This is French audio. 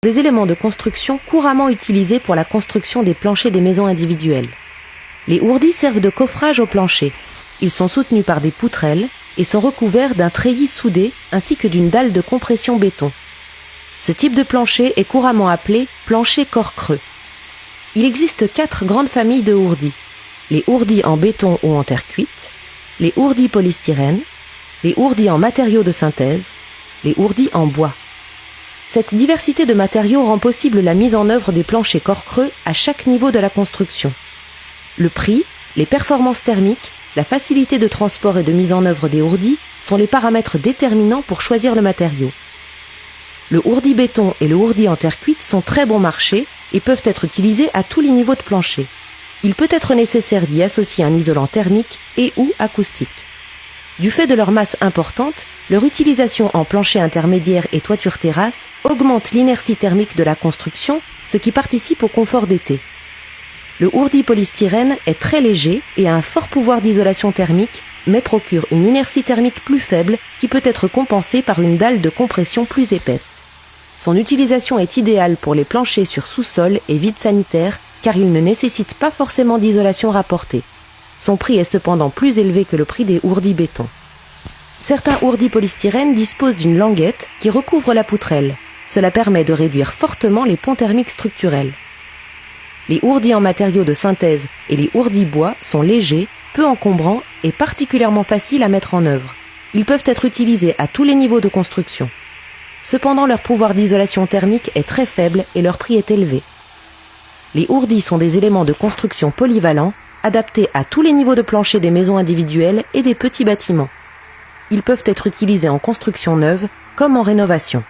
Des éléments de construction couramment utilisés pour la construction des planchers des maisons individuelles. Les ourdis servent de coffrage au plancher. Ils sont soutenus par des poutrelles et sont recouverts d'un treillis soudé ainsi que d'une dalle de compression béton. Ce type de plancher est couramment appelé plancher corps creux. Il existe 4 grandes familles de ourdis. Les ourdis en béton ou en terre cuite, les ourdis polystyrène, les ourdis en matériaux de synthèse, les ourdis en bois. Cette diversité de matériaux rend possible la mise en œuvre des planchers corps creux à chaque niveau de la construction. Le prix, les performances thermiques, la facilité de transport et de mise en œuvre des ourdis sont les paramètres déterminants pour choisir le matériau. Le ourdi béton et le ourdi en terre cuite sont très bon marché et peuvent être utilisés à tous les niveaux de plancher. Il peut être nécessaire d'y associer un isolant thermique et ou acoustique. Du fait de leur masse importante, leur utilisation en plancher intermédiaire et toiture terrasse augmente l'inertie thermique de la construction, ce qui participe au confort d'été. Le ourdi polystyrène est très léger et a un fort pouvoir d'isolation thermique, mais procure une inertie thermique plus faible qui peut être compensée par une dalle de compression plus épaisse. Son utilisation est idéale pour les planchers sur sous-sol et vide sanitaire car il ne nécessite pas forcément d'isolation rapportée. Son prix est cependant plus élevé que le prix des ourdis béton. Certains ourdis polystyrène disposent d'une languette qui recouvre la poutrelle. Cela permet de réduire fortement les ponts thermiques structurels. Les ourdis en matériaux de synthèse et les ourdis bois sont légers, peu encombrants et particulièrement faciles à mettre en œuvre. Ils peuvent être utilisés à tous les niveaux de construction. Cependant, leur pouvoir d'isolation thermique est très faible et leur prix est élevé. Les ourdis sont des éléments de construction polyvalents, adaptés à tous les niveaux de plancher des maisons individuelles et des petits bâtiments. Ils peuvent être utilisés en construction neuve comme en rénovation.